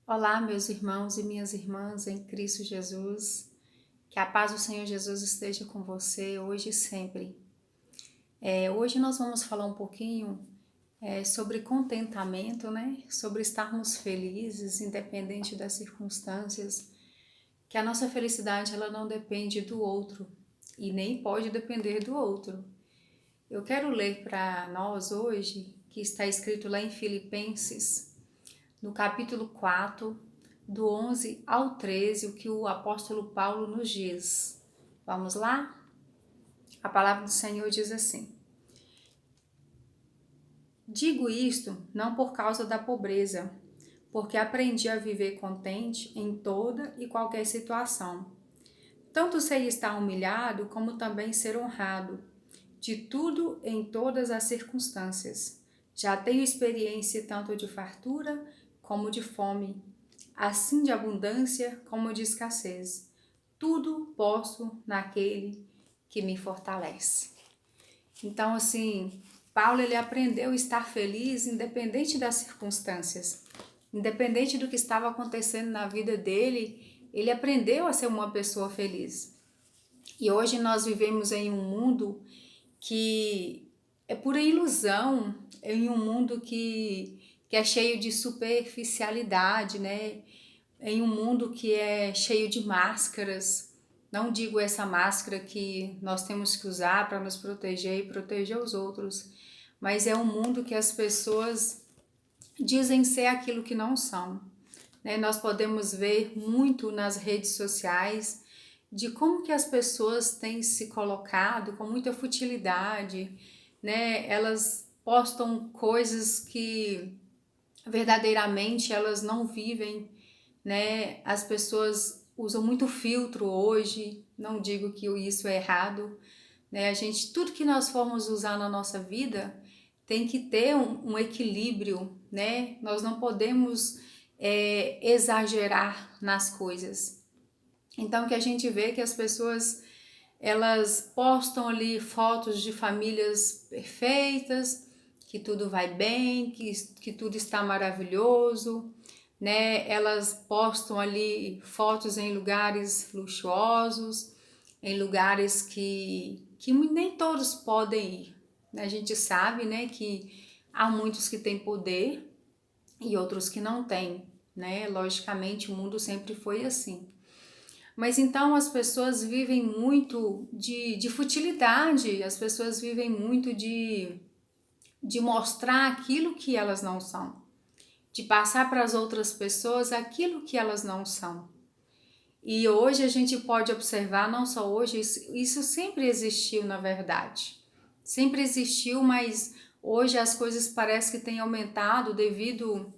Olá, meus irmãos e minhas irmãs em Cristo Jesus. Que a paz do Senhor Jesus esteja com você hoje e sempre. Hoje nós vamos falar um pouquinho sobre contentamento, né? Sobre estarmos felizes, independente das circunstâncias. Que a nossa felicidade ela não depende do outro e nem pode depender do outro. Eu quero ler para nós hoje, que está escrito lá em Filipenses, no capítulo 4, do 11 ao 13, o que o apóstolo Paulo nos diz. Vamos lá? A palavra do Senhor diz assim: Digo isto não por causa da pobreza, porque aprendi a viver contente em toda e qualquer situação. Tanto sei estar humilhado, como também ser honrado, de tudo em todas as circunstâncias. Já tenho experiência tanto de fartura como de fome, assim de abundância como de escassez. Tudo posso naquele que me fortalece. Então, assim, Paulo ele aprendeu a estar feliz independente das circunstâncias, independente do que estava acontecendo na vida dele, ele aprendeu a ser uma pessoa feliz. E hoje nós vivemos em um mundo que é pura ilusão, em um mundo que é cheio de superficialidade, né? Em um mundo que é cheio de máscaras. Não digo essa máscara que nós temos que usar para nos proteger e proteger os outros, mas é um mundo que as pessoas dizem ser aquilo que não são, né? Nós podemos ver muito nas redes sociais de como que as pessoas têm se colocado com muita futilidade, né? Elas postam coisas que verdadeiramente elas não vivem, né? As pessoas usam muito filtro hoje, não digo que isso é errado, né? Tudo que nós formos usar na nossa vida tem que ter um equilíbrio, né? Nós não podemos exagerar nas coisas. Então que a gente vê que as pessoas elas postam ali fotos de famílias perfeitas, que tudo vai bem, que tudo está maravilhoso, né? Elas postam ali fotos em lugares luxuosos, em lugares que nem todos podem ir. A gente sabe, né, que há muitos que têm poder e outros que não têm, né? Logicamente, o mundo sempre foi assim. Mas então as pessoas vivem muito de futilidade, as pessoas vivem muito de mostrar aquilo que elas não são, de passar para as outras pessoas aquilo que elas não são. E hoje a gente pode observar, não só hoje, isso sempre existiu na verdade. Sempre existiu, mas hoje as coisas parecem que têm aumentado devido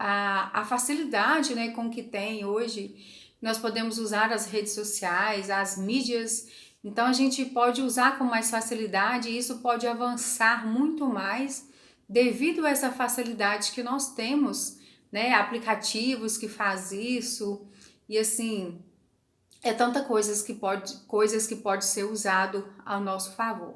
à facilidade, né, com que tem hoje. Nós podemos usar as redes sociais, as mídias, então a gente pode usar com mais facilidade e isso pode avançar muito mais devido a essa facilidade que nós temos, né? Aplicativos que faz isso e assim é tanta coisas que pode ser usado ao nosso favor.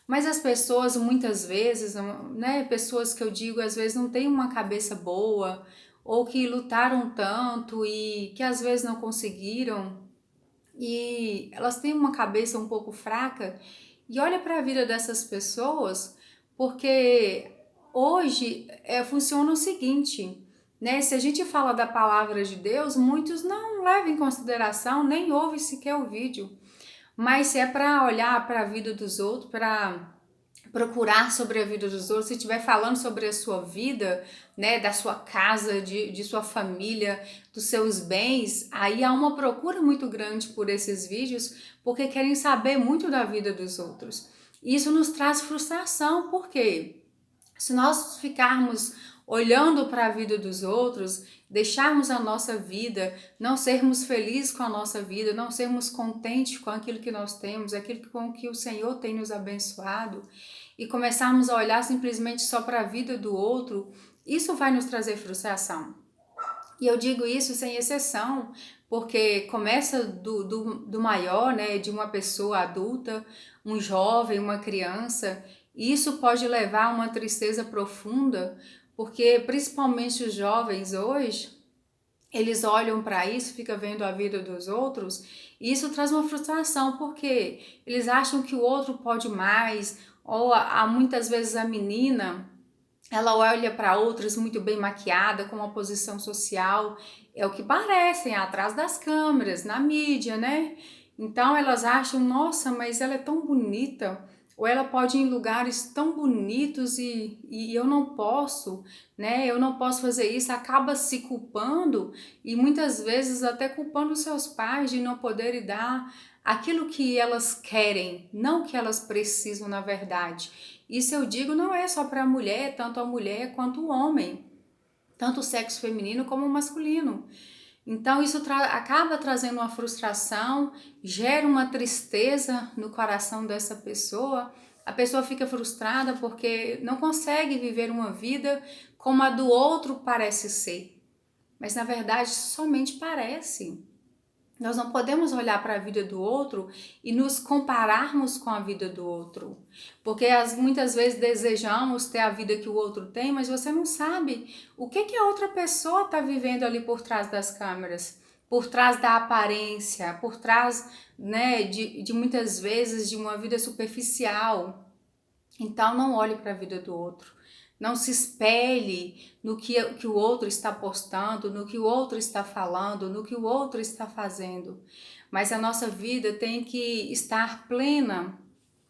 Mas as pessoas muitas vezes, né, pessoas que eu digo às vezes não têm uma cabeça boa ou que lutaram tanto e que às vezes não conseguiram e elas têm uma cabeça um pouco fraca e olha para a vida dessas pessoas porque hoje funciona o seguinte, né? Se a gente fala da palavra de Deus, muitos não levam em consideração, nem ouvem sequer o vídeo. Mas se é para olhar para a vida dos outros, para procurar sobre a vida dos outros, se estiver falando sobre a sua vida, né, da sua casa, de sua família, dos seus bens, aí há uma procura muito grande por esses vídeos, porque querem saber muito da vida dos outros. Isso nos traz frustração, porque se nós ficarmos olhando para a vida dos outros, deixarmos a nossa vida, não sermos felizes com a nossa vida, não sermos contentes com aquilo que nós temos, aquilo com que o Senhor tem nos abençoado, e começarmos a olhar simplesmente só para a vida do outro, isso vai nos trazer frustração. E eu digo isso sem exceção, porque começa do maior, né, de uma pessoa adulta, um jovem, uma criança, e isso pode levar a uma tristeza profunda, porque principalmente os jovens hoje, eles olham para isso, fica vendo a vida dos outros, e isso traz uma frustração, porque eles acham que o outro pode mais, ou muitas vezes a menina, ela olha para outras muito bem maquiada, com uma posição social, é o que parecem, atrás das câmeras, na mídia, né? Então elas acham, nossa, mas ela é tão bonita, ou ela pode ir em lugares tão bonitos e eu não posso, né? Eu não posso fazer isso, acaba se culpando e muitas vezes até culpando seus pais de não poderem dar aquilo que elas querem, não que elas precisam na verdade. Isso eu digo não é só para a mulher, tanto a mulher quanto o homem, tanto o sexo feminino como o masculino. Então isso acaba trazendo uma frustração, gera uma tristeza no coração dessa pessoa. A pessoa fica frustrada porque não consegue viver uma vida como a do outro parece ser. Mas na verdade somente parece. Nós não podemos olhar para a vida do outro e nos compararmos com a vida do outro, porque muitas vezes desejamos ter a vida que o outro tem, mas você não sabe o que a outra pessoa está vivendo ali por trás das câmeras, por trás da aparência, por trás, né, de muitas vezes de uma vida superficial. Então não olhe para a vida do outro. Não se espelhe no que o outro está postando, no que o outro está falando, no que o outro está fazendo. Mas a nossa vida tem que estar plena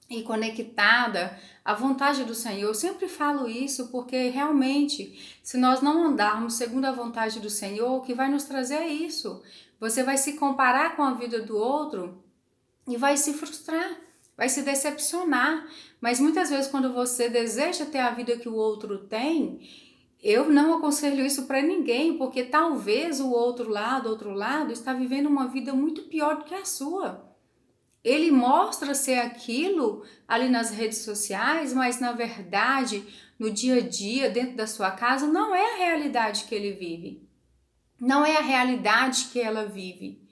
e conectada à vontade do Senhor. Eu sempre falo isso porque realmente, se nós não andarmos segundo a vontade do Senhor, o que vai nos trazer é isso. Você vai se comparar com a vida do outro e vai se frustrar, vai se decepcionar. Mas muitas vezes quando você deseja ter a vida que o outro tem, eu não aconselho isso para ninguém, porque talvez o outro lado, está vivendo uma vida muito pior do que a sua. Ele mostra ser aquilo ali nas redes sociais, mas na verdade, no dia a dia, dentro da sua casa, não é a realidade que ele vive. Não é a realidade que ela vive.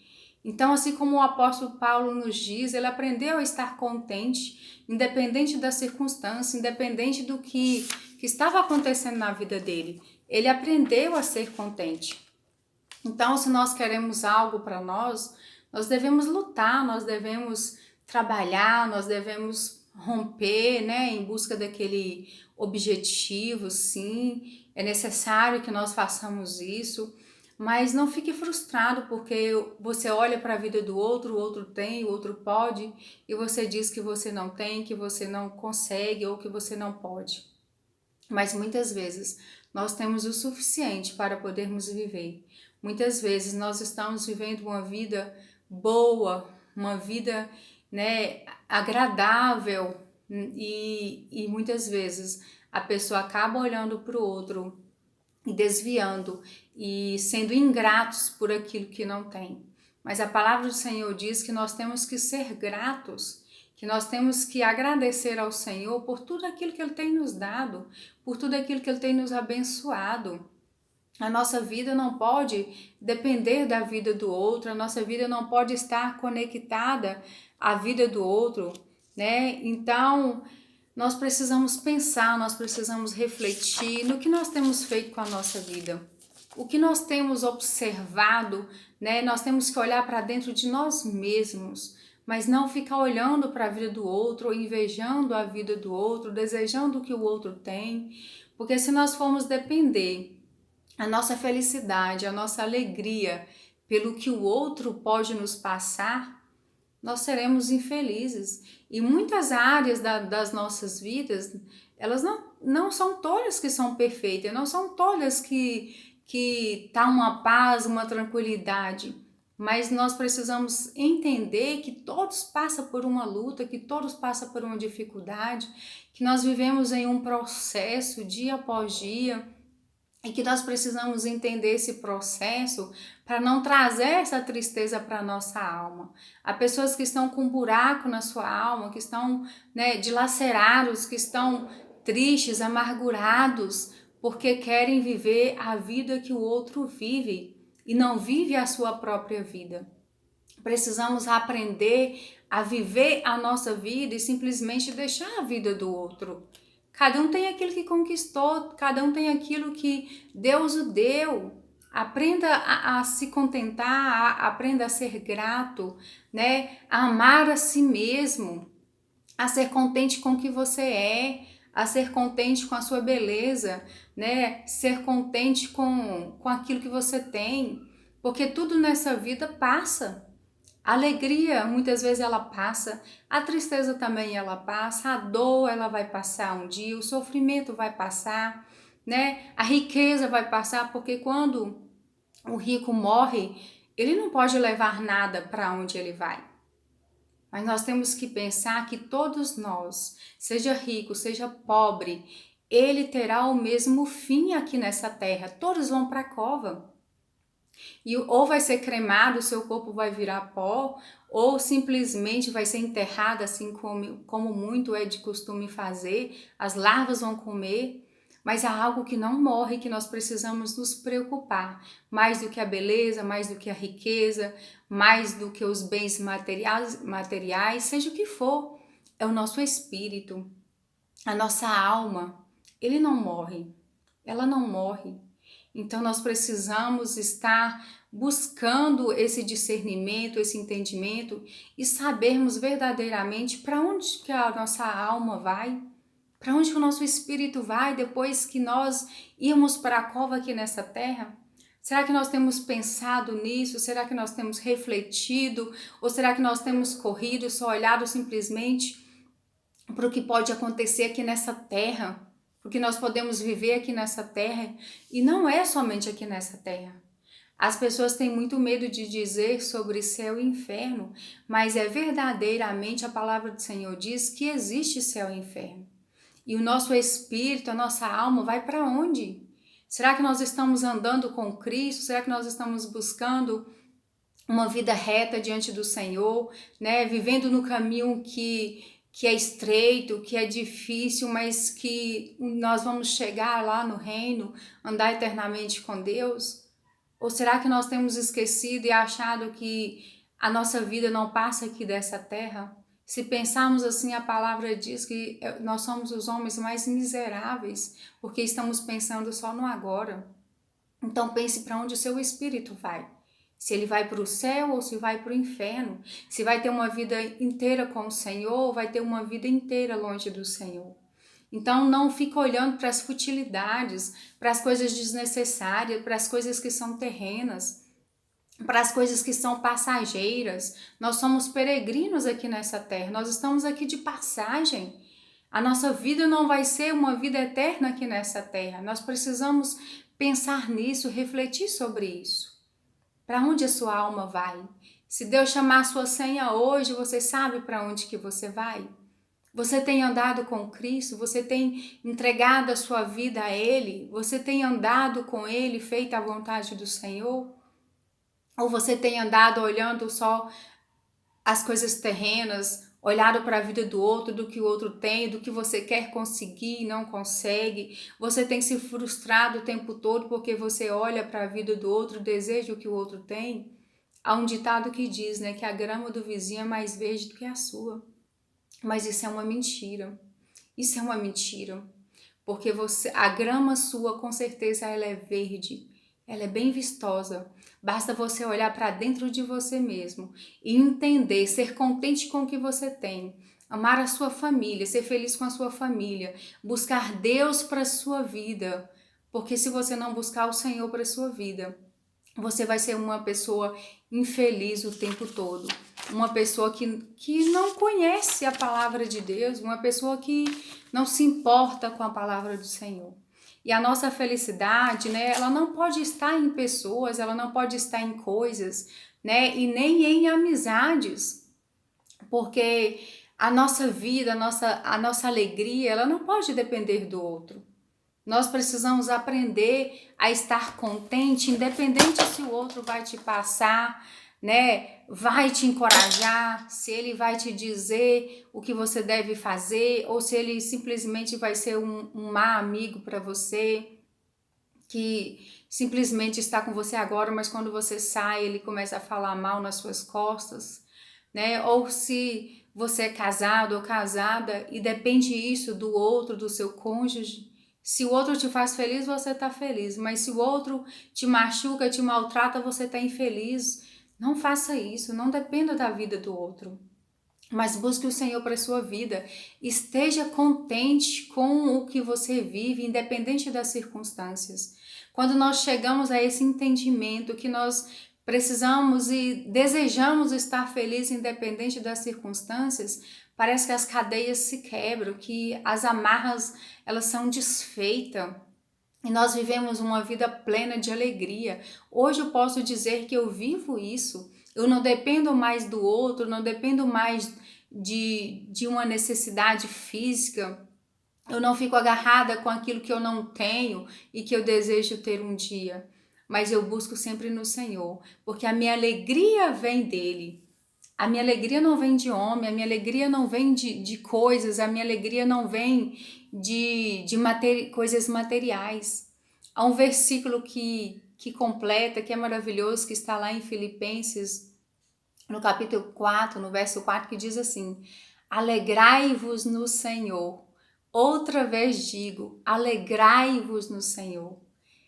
Então, assim como o apóstolo Paulo nos diz, ele aprendeu a estar contente, independente da circunstância, independente do que estava acontecendo na vida dele. Ele aprendeu a ser contente. Então, se nós queremos algo para nós, nós devemos lutar, nós devemos trabalhar, nós devemos romper, né, em busca daquele objetivo, sim. É necessário que nós façamos isso. Mas não fique frustrado porque você olha para a vida do outro, o outro tem, o outro pode, e você diz que você não tem, que você não consegue ou que você não pode. Mas muitas vezes nós temos o suficiente para podermos viver. Muitas vezes nós estamos vivendo uma vida boa, uma vida, né, agradável, e muitas vezes a pessoa acaba olhando para o outro e desviando e sendo ingratos por aquilo que não tem. Mas a palavra do Senhor diz que nós temos que ser gratos, que nós temos que agradecer ao Senhor por tudo aquilo que Ele tem nos dado, por tudo aquilo que Ele tem nos abençoado. A nossa vida não pode depender da vida do outro, a nossa vida não pode estar conectada à vida do outro, né? Então, nós precisamos pensar, nós precisamos refletir no que nós temos feito com a nossa vida, o que nós temos observado, né? Nós temos que olhar para dentro de nós mesmos, mas não ficar olhando para a vida do outro, invejando a vida do outro, desejando o que o outro tem, porque se nós formos depender a nossa felicidade, a nossa alegria pelo que o outro pode nos passar, nós seremos infelizes. E muitas áreas das nossas vidas, elas não são todas que são perfeitas, não são todas que tá uma paz, uma tranquilidade. Mas nós precisamos entender que todos passam por uma luta, que todos passam por uma dificuldade, que nós vivemos em um processo dia após dia, e que nós precisamos entender esse processo para não trazer essa tristeza para a nossa alma. Há pessoas que estão com um buraco na sua alma, que estão, né, dilacerados, que estão tristes, amargurados, porque querem viver a vida que o outro vive e não vive a sua própria vida. Precisamos aprender a viver a nossa vida e simplesmente deixar a vida do outro. Cada um tem aquilo que conquistou, cada um tem aquilo que Deus o deu. Aprenda a se contentar, aprenda a ser grato, né? A amar a si mesmo, a ser contente com o que você é, a ser contente com a sua beleza, né? Ser contente com aquilo que você tem, porque tudo nessa vida passa. A alegria, muitas vezes ela passa, a tristeza também ela passa, a dor ela vai passar um dia, o sofrimento vai passar, né? A riqueza vai passar, porque quando o rico morre, ele não pode levar nada para onde ele vai. Mas nós temos que pensar que todos nós, seja rico, seja pobre, ele terá o mesmo fim aqui nessa terra. Todos vão para a cova. E ou vai ser cremado, o seu corpo vai virar pó, ou simplesmente vai ser enterrado, assim como muito é de costume fazer, as larvas vão comer, mas há algo que não morre, que nós precisamos nos preocupar, mais do que a beleza, mais do que a riqueza, mais do que os bens materiais, seja o que for, é o nosso espírito, a nossa alma, ele não morre, ela não morre. Então nós precisamos estar buscando esse discernimento, esse entendimento e sabermos verdadeiramente para onde que a nossa alma vai, para onde que o nosso espírito vai depois que nós irmos para a cova aqui nessa terra. Será que nós temos pensado nisso? Será que nós temos refletido? Ou será que nós temos corrido, só olhado simplesmente para o que pode acontecer aqui nessa terra? Porque nós podemos viver aqui nessa terra e não é somente aqui nessa terra. As pessoas têm muito medo de dizer sobre céu e inferno, mas é verdadeiramente a palavra do Senhor diz que existe céu e inferno. E o nosso espírito, a nossa alma vai para onde? Será que nós estamos andando com Cristo? Será que nós estamos buscando uma vida reta diante do Senhor, né? Vivendo no caminho que é estreito, que é difícil, mas que nós vamos chegar lá no reino, andar eternamente com Deus? Ou será que nós temos esquecido e achado que a nossa vida não passa aqui dessa terra? Se pensarmos assim, a palavra diz que nós somos os homens mais miseráveis, porque estamos pensando só no agora. Então pense para onde o seu espírito vai. Se ele vai para o céu ou se vai para o inferno. Se vai ter uma vida inteira com o Senhor ou vai ter uma vida inteira longe do Senhor. Então não fica olhando para as futilidades, para as coisas desnecessárias, para as coisas que são terrenas, para as coisas que são passageiras. Nós somos peregrinos aqui nessa terra, nós estamos aqui de passagem. A nossa vida não vai ser uma vida eterna aqui nessa terra. Nós precisamos pensar nisso, refletir sobre isso. Para onde a sua alma vai? Se Deus chamar a sua senha hoje, você sabe para onde que você vai? Você tem andado com Cristo? Você tem entregado a sua vida a Ele? Você tem andado com Ele, feito a vontade do Senhor? Ou você tem andado olhando só as coisas terrenas, olhado para a vida do outro, do que o outro tem, do que você quer conseguir e não consegue? Você tem se frustrado o tempo todo porque você olha para a vida do outro, deseja o que o outro tem? Há um ditado que diz, né, que a grama do vizinho é mais verde do que a sua. Mas isso é uma mentira. Isso é uma mentira. Porque a grama sua, com certeza, ela é verde. Ela é bem vistosa. Basta você olhar para dentro de você mesmo e entender, ser contente com o que você tem. Amar a sua família, ser feliz com a sua família. Buscar Deus para a sua vida. Porque se você não buscar o Senhor para a sua vida, você vai ser uma pessoa infeliz o tempo todo. Uma pessoa que não conhece a palavra de Deus, uma pessoa que não se importa com a palavra do Senhor. E a nossa felicidade, né, ela não pode estar em pessoas, ela não pode estar em coisas, né, e nem em amizades, porque a nossa vida, a nossa alegria, ela não pode depender do outro. Nós precisamos aprender a estar contente, independente se o outro vai te passar, né? Vai te encorajar, se ele vai te dizer o que você deve fazer, ou se ele simplesmente vai ser um má amigo para você, que simplesmente está com você agora, mas quando você sai, ele começa a falar mal nas suas costas, né? Ou se você é casado ou casada e depende isso do outro, do seu cônjuge. Se o outro te faz feliz, você está feliz. Mas se o outro te machuca, te maltrata, você está infeliz. Não faça isso, não dependa da vida do outro. Mas busque o Senhor para a sua vida. Esteja contente com o que você vive, independente das circunstâncias. Quando nós chegamos a esse entendimento que nós precisamos e desejamos estar felizes, independente das circunstâncias, parece que as cadeias se quebram, que as amarras elas são desfeitas. E nós vivemos uma vida plena de alegria. Hoje eu posso dizer que eu vivo isso. Eu não dependo mais do outro, não dependo mais de uma necessidade física. Eu não fico agarrada com aquilo que eu não tenho e que eu desejo ter um dia. Mas eu busco sempre no Senhor, porque a minha alegria vem dele. A minha alegria não vem de homem, a minha alegria não vem de coisas, a minha alegria não vem de coisas materiais. Há um versículo que completa, que é maravilhoso, que está lá em Filipenses, no capítulo 4, no verso 4, que diz assim: alegrai-vos no Senhor. Outra vez digo, alegrai-vos no Senhor.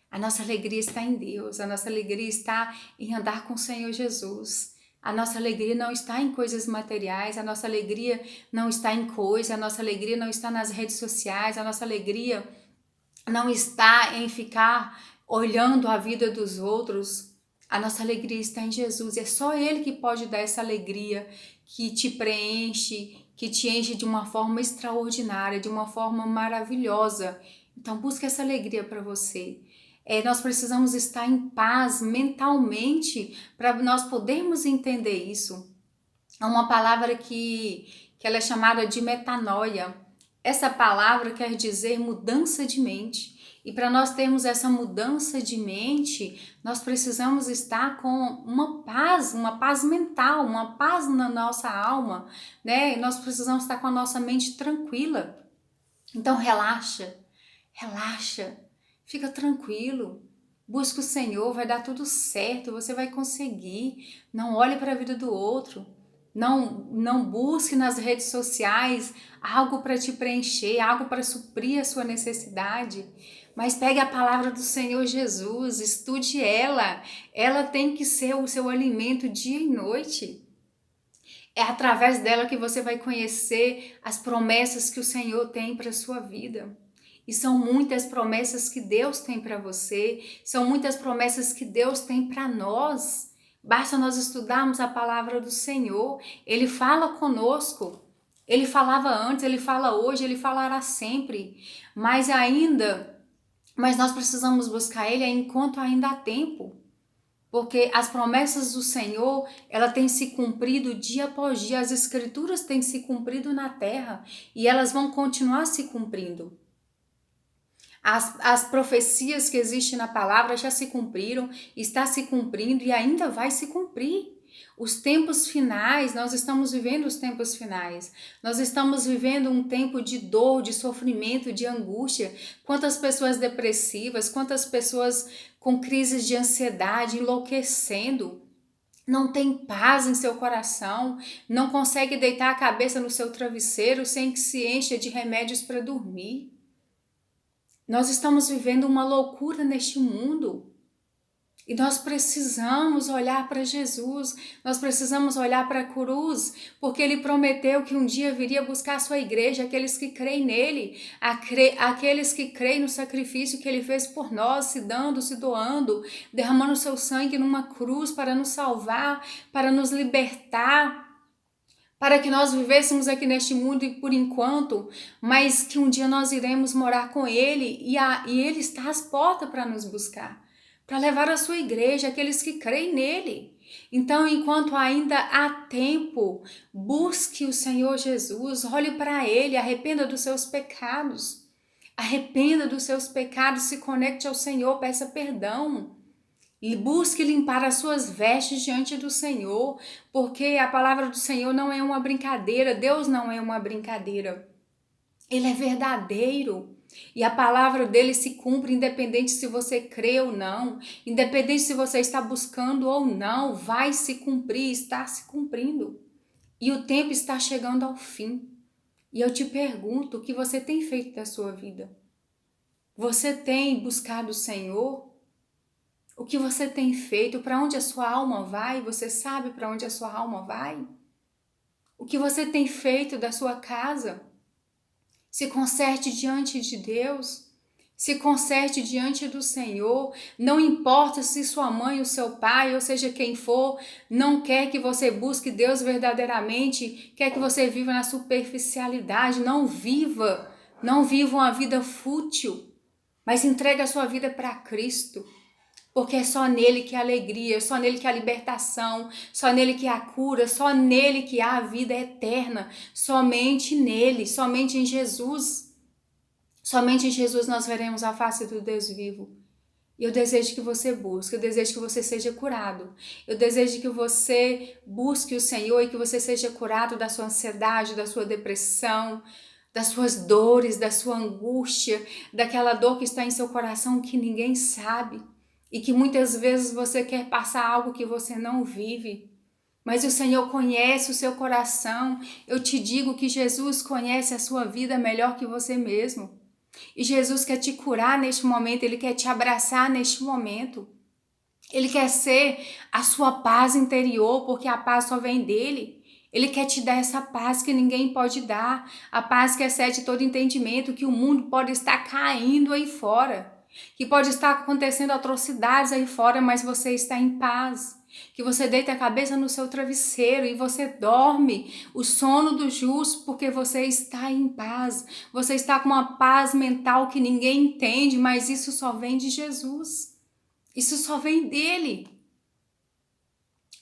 A nossa alegria está em Deus, a nossa alegria está em andar com o Senhor Jesus. A nossa alegria não está em coisas materiais, a nossa alegria não está em coisas, a nossa alegria não está nas redes sociais, a nossa alegria não está em ficar olhando a vida dos outros. A nossa alegria está em Jesus, é só Ele que pode dar essa alegria que te preenche, que te enche de uma forma extraordinária, de uma forma maravilhosa. Então busque essa alegria para você. Nós precisamos estar em paz mentalmente para nós podermos entender isso. É uma palavra que ela é chamada de metanoia. Essa palavra quer dizer mudança de mente. E para nós termos essa mudança de mente, nós precisamos estar com uma paz mental, uma paz na nossa alma, né? Nós precisamos estar com a nossa mente tranquila. Então relaxa, fica tranquilo. Busca o Senhor, vai dar tudo certo, você vai conseguir. Não olhe para a vida do outro. Não busque nas redes sociais algo para te preencher, algo para suprir a sua necessidade. Mas pegue a palavra do Senhor Jesus, estude ela. Ela tem que ser o seu alimento dia e noite. É através dela que você vai conhecer as promessas que o Senhor tem para a sua vida. E são muitas promessas que Deus tem para você, são muitas promessas que Deus tem para nós. Basta nós estudarmos a palavra do Senhor. Ele fala conosco. Ele falava antes, ele fala hoje, ele falará sempre. Mas nós precisamos buscar ele enquanto ainda há tempo. Porque as promessas do Senhor, ela tem se cumprido dia após dia. As escrituras têm se cumprido na terra e elas vão continuar se cumprindo. As profecias que existem na palavra já se cumpriram, está se cumprindo e ainda vai se cumprir. Os tempos finais, nós estamos vivendo os tempos finais. Nós estamos vivendo um tempo de dor, de sofrimento, de angústia. Quantas pessoas depressivas, quantas pessoas com crises de ansiedade, enlouquecendo. Não tem paz em seu coração, não consegue deitar a cabeça no seu travesseiro sem que se encha de remédios para dormir. Nós estamos vivendo uma loucura neste mundo e nós precisamos olhar para Jesus, nós precisamos olhar para a cruz, porque Ele prometeu que um dia viria buscar a sua igreja, aqueles que creem nele, aqueles que creem no sacrifício que Ele fez por nós, se dando, se doando, derramando o seu sangue numa cruz para nos salvar, para nos libertar, para que nós vivêssemos aqui neste mundo e por enquanto, mas que um dia nós iremos morar com Ele e Ele está às portas para nos buscar, para levar a sua igreja, aqueles que creem nele. Então, enquanto ainda há tempo, busque o Senhor Jesus, olhe para Ele, arrependa dos seus pecados, se conecte ao Senhor, peça perdão. E busque limpar as suas vestes diante do Senhor, porque a palavra do Senhor não é uma brincadeira, Deus não é uma brincadeira. Ele é verdadeiro. E a palavra dele se cumpre independente se você crê ou não, independente se você está buscando ou não, vai se cumprir, está se cumprindo. E o tempo está chegando ao fim. E eu te pergunto, o que você tem feito da sua vida? Você tem buscado o Senhor? O que você tem feito? Para onde a sua alma vai? Você sabe para onde a sua alma vai? O que você tem feito da sua casa? Se conserte diante de Deus. Se conserte diante do Senhor. Não importa se sua mãe, o seu pai, ou seja quem for, não quer que você busque Deus verdadeiramente, quer que você viva na superficialidade. Não viva. Não viva uma vida fútil, mas entregue a sua vida para Cristo. Porque é só nele que há alegria, só nele que há libertação, só nele que há cura, só nele que há a vida eterna. Somente nele, somente em Jesus. Somente em Jesus nós veremos a face do Deus vivo. E eu desejo que você busque, eu desejo que você seja curado. Eu desejo que você busque o Senhor e que você seja curado da sua ansiedade, da sua depressão, das suas dores, da sua angústia, daquela dor que está em seu coração que ninguém sabe. E que muitas vezes você quer passar algo que você não vive. Mas o Senhor conhece o seu coração. Eu te digo que Jesus conhece a sua vida melhor que você mesmo. E Jesus quer te curar neste momento, Ele quer te abraçar neste momento. Ele quer ser a sua paz interior, porque a paz só vem dele. Ele quer te dar essa paz que ninguém pode dar, a paz que excede todo entendimento, que o mundo pode estar caindo aí fora, que pode estar acontecendo atrocidades aí fora, mas você está em paz. Que você deita a cabeça no seu travesseiro e você dorme o sono do justo porque você está em paz. Você está com uma paz mental que ninguém entende, mas isso só vem de Jesus. Isso só vem dele.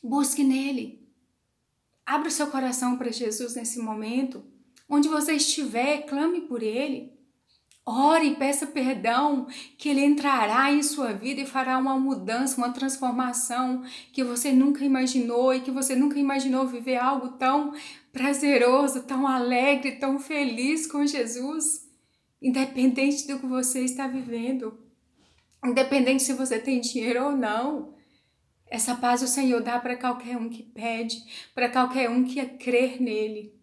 Busque nele. Abra o seu coração para Jesus nesse momento. Onde você estiver, clame por ele. Ore e peça perdão, que ele entrará em sua vida e fará uma mudança, uma transformação que você nunca imaginou e que você nunca imaginou viver algo tão prazeroso, tão alegre, tão feliz com Jesus. Independente do que você está vivendo, independente se você tem dinheiro ou não. Essa paz o Senhor dá para qualquer um que pede, para qualquer um que crer nele.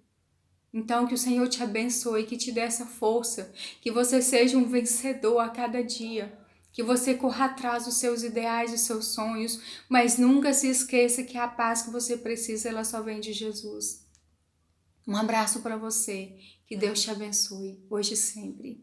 Então, que o Senhor te abençoe, que te dê essa força, que você seja um vencedor a cada dia, que você corra atrás dos seus ideais, dos seus sonhos, mas nunca se esqueça que a paz que você precisa, ela só vem de Jesus. Um abraço para você, que Deus te abençoe, hoje e sempre.